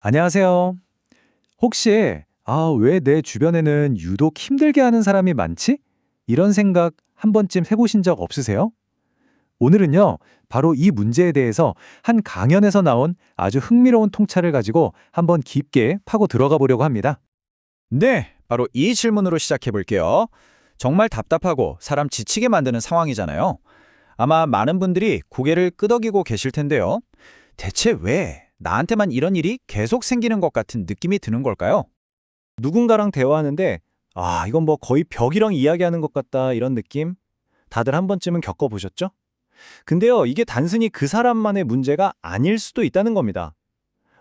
안녕하세요. 혹시, 왜 내 주변에는 유독 힘들게 하는 사람이 많지? 이런 생각 한 번쯤 해보신 적 없으세요? 오늘은요, 바로 이 문제에 대해서 한 강연에서 나온 아주 흥미로운 통찰을 가지고 한번 깊게 파고 들어가 보려고 합니다. 네, 바로 이 질문으로 시작해 볼게요. 정말 답답하고 사람 지치게 만드는 상황이잖아요. 아마 많은 분들이 고개를 끄덕이고 계실 텐데요. 대체 왜 나한테만 이런 일이 계속 생기는 것 같은 느낌이 드는 걸까요? 누군가랑 대화하는데 이건 뭐 거의 벽이랑 이야기하는 것 같다 이런 느낌? 다들 한 번쯤은 겪어보셨죠? 근데요, 이게 단순히 그 사람만의 문제가 아닐 수도 있다는 겁니다.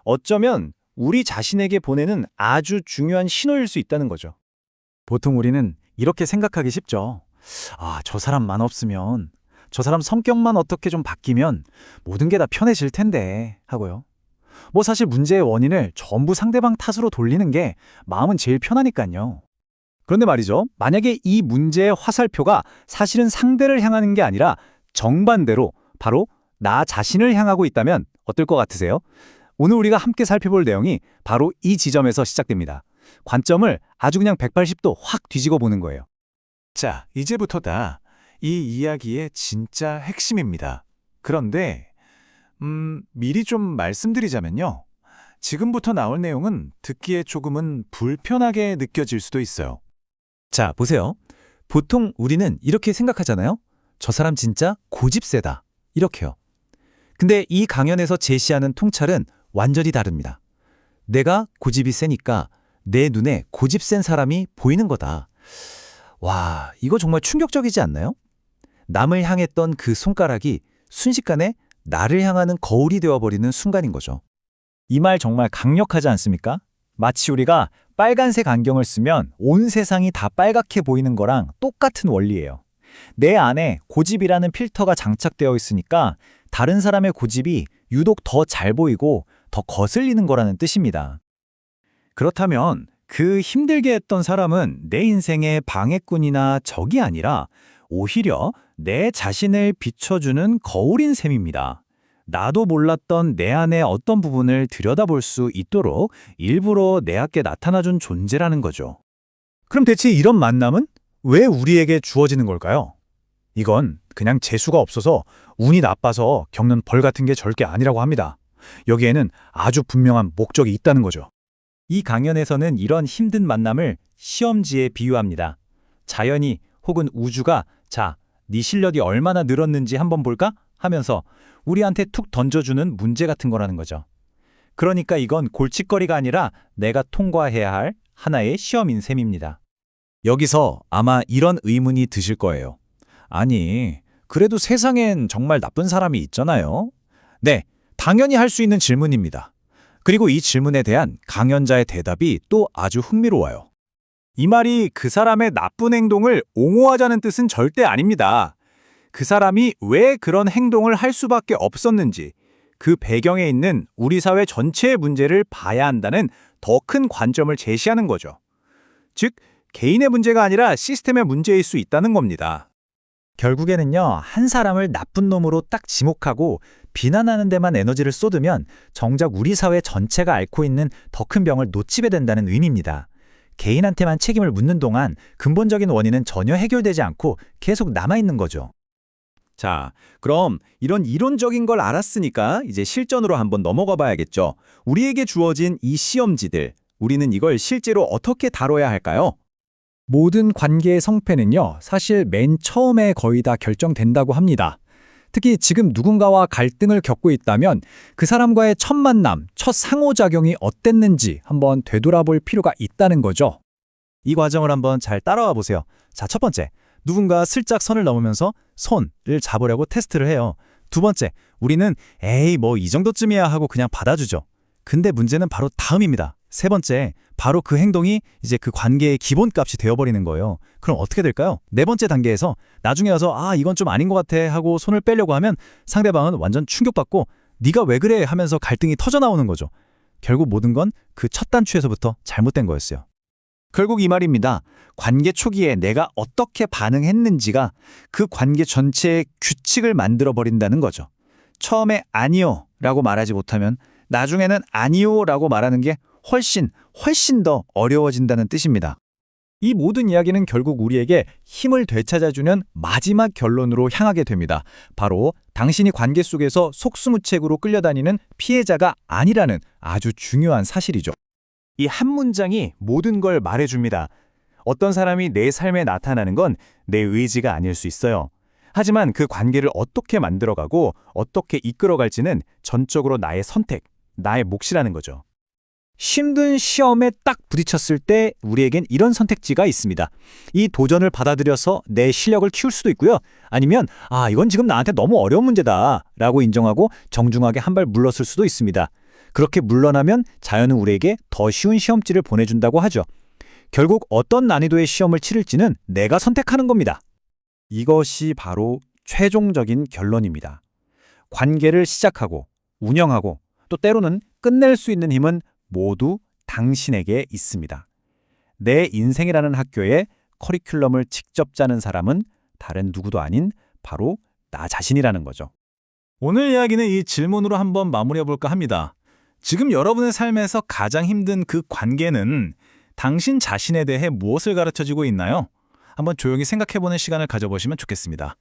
어쩌면 우리 자신에게 보내는 아주 중요한 신호일 수 있다는 거죠. 보통 우리는 이렇게 생각하기 쉽죠. 저 사람만 없으면, 저 사람 성격만 어떻게 좀 바뀌면 모든 게 다 편해질 텐데 하고요. 뭐 사실 문제의 원인을 전부 상대방 탓으로 돌리는 게 마음은 제일 편하니까요. 그런데 말이죠. 만약에 이 문제의 화살표가 사실은 상대를 향하는 게 아니라 정반대로 바로 나 자신을 향하고 있다면 어떨 것 같으세요? 오늘 우리가 함께 살펴볼 내용이 바로 이 지점에서 시작됩니다. 관점을 아주 그냥 180도 확 뒤집어 보는 거예요. 자, 이제부터다. 이 이야기의 진짜 핵심입니다. 그런데, 미리 좀 말씀드리자면요. 지금부터 나올 내용은 듣기에 조금은 불편하게 느껴질 수도 있어요. 자, 보세요. 보통 우리는 이렇게 생각하잖아요. 저 사람 진짜 고집세다. 이렇게요. 근데 이 강연에서 제시하는 통찰은 완전히 다릅니다. 내가 고집이 세니까 내 눈에 고집센 사람이 보이는 거다. 와, 이거 정말 충격적이지 않나요? 남을 향했던 그 손가락이 순식간에 나를 향하는 거울이 되어버리는 순간인 거죠. 이 말 정말 강력하지 않습니까? 마치 우리가 빨간색 안경을 쓰면 온 세상이 다 빨갛게 보이는 거랑 똑같은 원리예요. 내 안에 고집이라는 필터가 장착되어 있으니까 다른 사람의 고집이 유독 더 잘 보이고 더 거슬리는 거라는 뜻입니다. 그렇다면 그 힘들게 했던 사람은 내 인생의 방해꾼이나 적이 아니라 오히려 내 자신을 비춰주는 거울인 셈입니다. 나도 몰랐던 내 안의 어떤 부분을 들여다볼 수 있도록 일부러 내 앞에 나타나준 존재라는 거죠. 그럼 대체 이런 만남은 왜 우리에게 주어지는 걸까요? 이건 그냥 재수가 없어서 운이 나빠서 겪는 벌 같은 게 절대 아니라고 합니다. 여기에는 아주 분명한 목적이 있다는 거죠. 이 강연에서는 이런 힘든 만남을 시험지에 비유합니다. 자연이 혹은 우주가 네 실력이 얼마나 늘었는지 한번 볼까? 하면서 우리한테 툭 던져주는 문제 같은 거라는 거죠. 그러니까 이건 골칫거리가 아니라 내가 통과해야 할 하나의 시험인 셈입니다. 여기서 아마 이런 의문이 드실 거예요. 아니, 그래도 세상엔 정말 나쁜 사람이 있잖아요. 네, 당연히 할 수 있는 질문입니다. 그리고 이 질문에 대한 강연자의 대답이 또 아주 흥미로워요. 이 말이 그 사람의 나쁜 행동을 옹호하자는 뜻은 절대 아닙니다. 그 사람이 왜 그런 행동을 할 수밖에 없었는지, 그 배경에 있는 우리 사회 전체의 문제를 봐야 한다는 더 큰 관점을 제시하는 거죠. 즉, 개인의 문제가 아니라 시스템의 문제일 수 있다는 겁니다. 결국에는요, 한 사람을 나쁜 놈으로 딱 지목하고 비난하는 데만 에너지를 쏟으면 정작 우리 사회 전체가 앓고 있는 더 큰 병을 놓치게 된다는 의미입니다. 개인한테만 책임을 묻는 동안 근본적인 원인은 전혀 해결되지 않고 계속 남아있는 거죠. 자, 그럼 이런 이론적인 걸 알았으니까 이제 실전으로 한번 넘어가 봐야겠죠. 우리에게 주어진 이 시험지들, 우리는 이걸 실제로 어떻게 다뤄야 할까요? 모든 관계의 성패는요, 사실 맨 처음에 거의 다 결정된다고 합니다. 특히 지금 누군가와 갈등을 겪고 있다면 그 사람과의 첫 만남, 첫 상호작용이 어땠는지 한번 되돌아볼 필요가 있다는 거죠. 이 과정을 한번 잘 따라와 보세요. 자, 첫 번째, 누군가 슬쩍 선을 넘으면서 손을 잡으려고 테스트를 해요. 두 번째, 우리는 에이, 뭐 이 정도쯤이야 하고 그냥 받아주죠. 근데 문제는 바로 다음입니다. 세 번째, 바로 그 행동이 이제 그 관계의 기본값이 되어버리는 거예요. 그럼 어떻게 될까요? 네 번째 단계에서 나중에 와서 이건 좀 아닌 것 같아 하고 손을 빼려고 하면 상대방은 완전 충격받고 네가 왜 그래 하면서 갈등이 터져나오는 거죠. 결국 모든 건 그 첫 단추에서부터 잘못된 거였어요. 결국 이 말입니다. 관계 초기에 내가 어떻게 반응했는지가 그 관계 전체의 규칙을 만들어버린다는 거죠. 처음에 아니요 라고 말하지 못하면 나중에는 아니요라고 말하는 게 훨씬 더 어려워진다는 뜻입니다. 이 모든 이야기는 결국 우리에게 힘을 되찾아주는 마지막 결론으로 향하게 됩니다. 바로 당신이 관계 속에서 속수무책으로 끌려다니는 피해자가 아니라는 아주 중요한 사실이죠. 이 한 문장이 모든 걸 말해줍니다. 어떤 사람이 내 삶에 나타나는 건 내 의지가 아닐 수 있어요. 하지만 그 관계를 어떻게 만들어가고 어떻게 이끌어갈지는 전적으로 나의 선택, 나의 몫이라는 거죠. 힘든 시험에 딱 부딪혔을 때 우리에겐 이런 선택지가 있습니다. 이 도전을 받아들여서 내 실력을 키울 수도 있고요. 아니면 이건 지금 나한테 너무 어려운 문제다 라고 인정하고 정중하게 한 발 물러설 수도 있습니다. 그렇게 물러나면 자연은 우리에게 더 쉬운 시험지를 보내준다고 하죠. 결국 어떤 난이도의 시험을 치를지는 내가 선택하는 겁니다. 이것이 바로 최종적인 결론입니다. 관계를 시작하고 운영하고 또 때로는 끝낼 수 있는 힘은 모두 당신에게 있습니다. 내 인생이라는 학교에 커리큘럼을 직접 짜는 사람은 다른 누구도 아닌 바로 나 자신이라는 거죠. 오늘 이야기는 이 질문으로 한번 마무리해볼까 합니다. 지금 여러분의 삶에서 가장 힘든 그 관계는 당신 자신에 대해 무엇을 가르쳐주고 있나요? 한번 조용히 생각해보는 시간을 가져보시면 좋겠습니다.